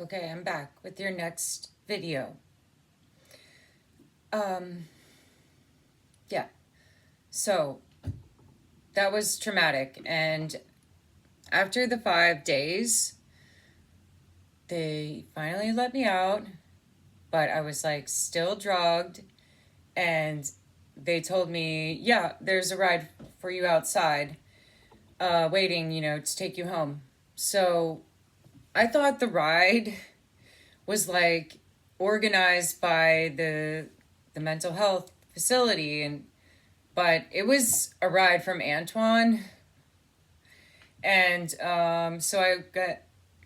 Okay, I'm back with your next video. Um, yeah, so that was traumatic. And after the 5 days, they finally let me out, but I was like still drugged. And they told me, yeah, there's a ride for you outside, waiting, to take you home. So I thought the ride was like organized by the mental health facility, but it was a ride from Antwan. And so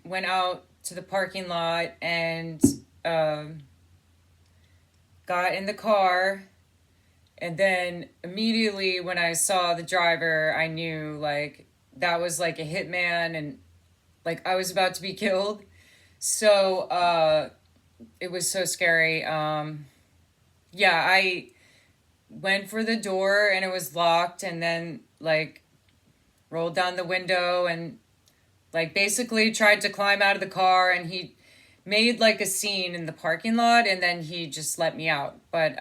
went out to the parking lot and um, got in the car. And then immediately when I saw the driver, I knew like that was like a hitman, and like I was about to be killed. So it was so scary. Yeah, I went for the door and it was locked, and then like rolled down the window and like basically tried to climb out of the car, and he made like a scene in the parking lot, and then he just let me out. But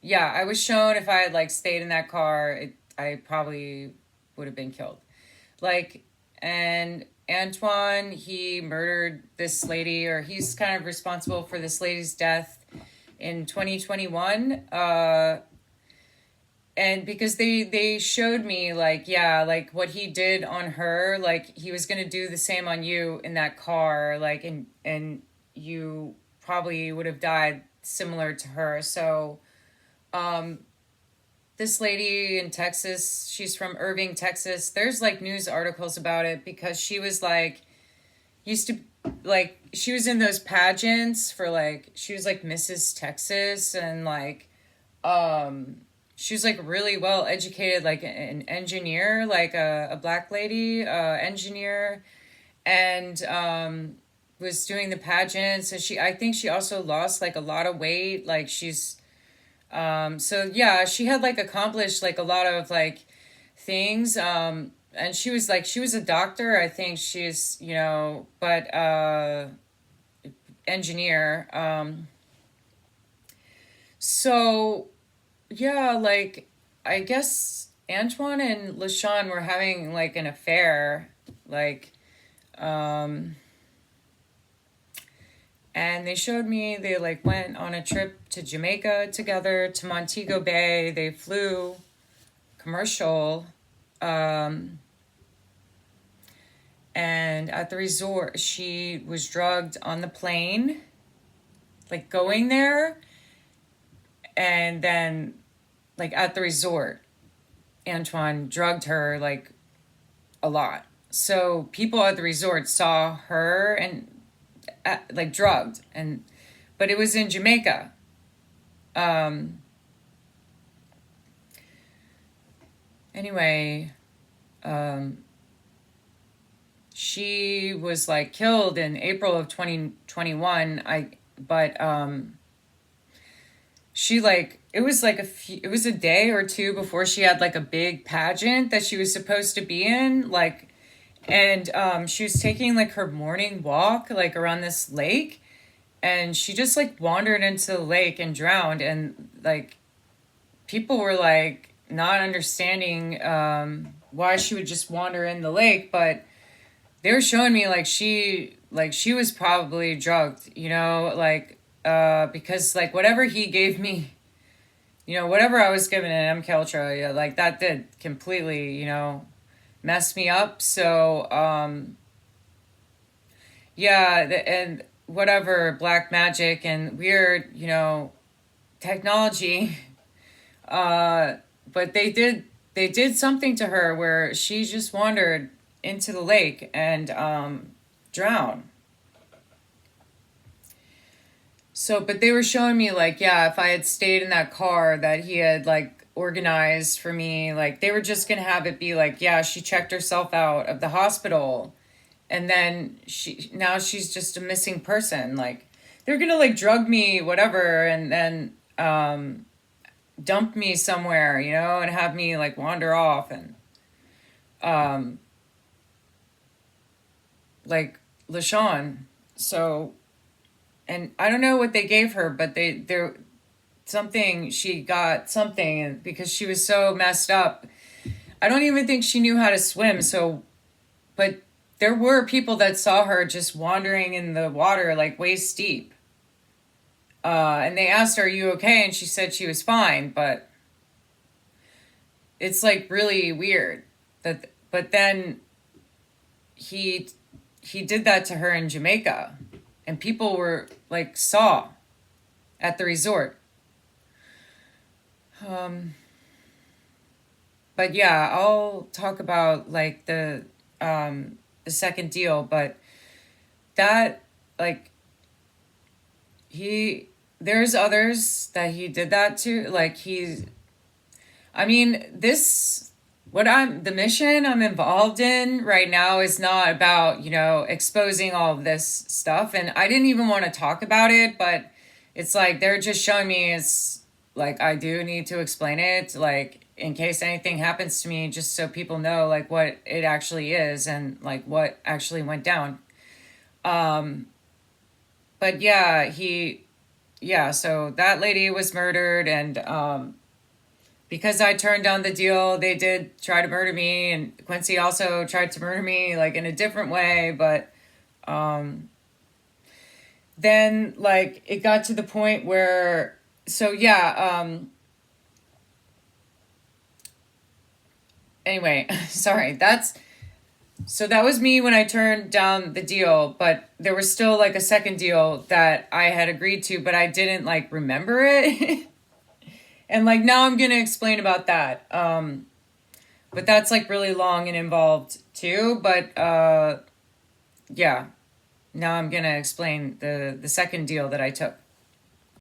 yeah, I was shown if I had like stayed in that car, I probably would have been killed. Like, and Antwan, he murdered this lady, or he's kind of responsible for this lady's death in 2021. And because they showed me like, yeah, like what he did on her, like he was going to do the same on you in that car, like, and you probably would have died similar to her. So um this lady in Texas, she's from Irving, Texas. There's like news articles about it because she was like used to, like, she was in those pageants for like, she was like Mrs. Texas, and like she was like really well educated, like an engineer, like a black lady engineer, and was doing the pageants. And I think she also lost like a lot of weight. Like she's so yeah, she had like accomplished like a lot of like things. And she was a doctor, I think. She's, but engineer. So yeah, like I guess Antwan and Lashun were having like an affair, like um and they showed me they like went on a trip to Jamaica together, to Montego Bay. They flew commercial. Um and at the resort she was drugged on the plane, like going there, and then like at the resort Antwan drugged her like a lot. So people at the resort saw her and like drugged, and but it was in Jamaica. Um anyway, um she was like killed in April of 2021. But she like, it was like it was a day or two before she had like a big pageant that she was supposed to be in, like, and she was taking like her morning walk like around this lake, and she just like wandered into the lake and drowned. And like people were like not understanding why she would just wander in the lake, but they were showing me like she was probably drugged, like because like whatever he gave me, whatever I was given in MKUltra, yeah, like that did completely, mess me up. So yeah, and whatever black magic and weird, technology, but they did something to her where she just wandered into the lake and drowned. So, but they were showing me like, yeah, if I had stayed in that car that he had like organized for me, like they were just gonna have it be like, yeah, she checked herself out of the hospital, and then now she's just a missing person. Like they're gonna like drug me, whatever, and then dump me somewhere, and have me like wander off. And um like Lashun, So, and I don't know what they gave her, but they're something, she got something because she was so messed up. I don't even think she knew how to swim. So, but there were people that saw her just wandering in the water like waist deep. And they asked her, "Are you okay?" And she said she was fine, but it's like really weird that. But then he he did that to her in Jamaica, and people were like saw at the resort. But yeah, I'll talk about like the second deal, but that like he there's others that he did that to. Like I mean, this what I'm the mission I'm involved in right now is not about, exposing all of this stuff, and I didn't even want to talk about it, but it's like they're just showing me it's like I do need to explain it, like in case anything happens to me, just so people know like what it actually is and like what actually went down. But yeah, so that lady was murdered, and because I turned down the deal, they did try to murder me, and Quincy also tried to murder me, like in a different way. But then, like, it got to the point where, so yeah, anyway, sorry, so that was me when I turned down the deal, but there was still like a second deal that I had agreed to, but I didn't like remember it. And like now I'm gonna explain about that. But that's like really long and involved too. But yeah, now I'm gonna explain the second deal that I took.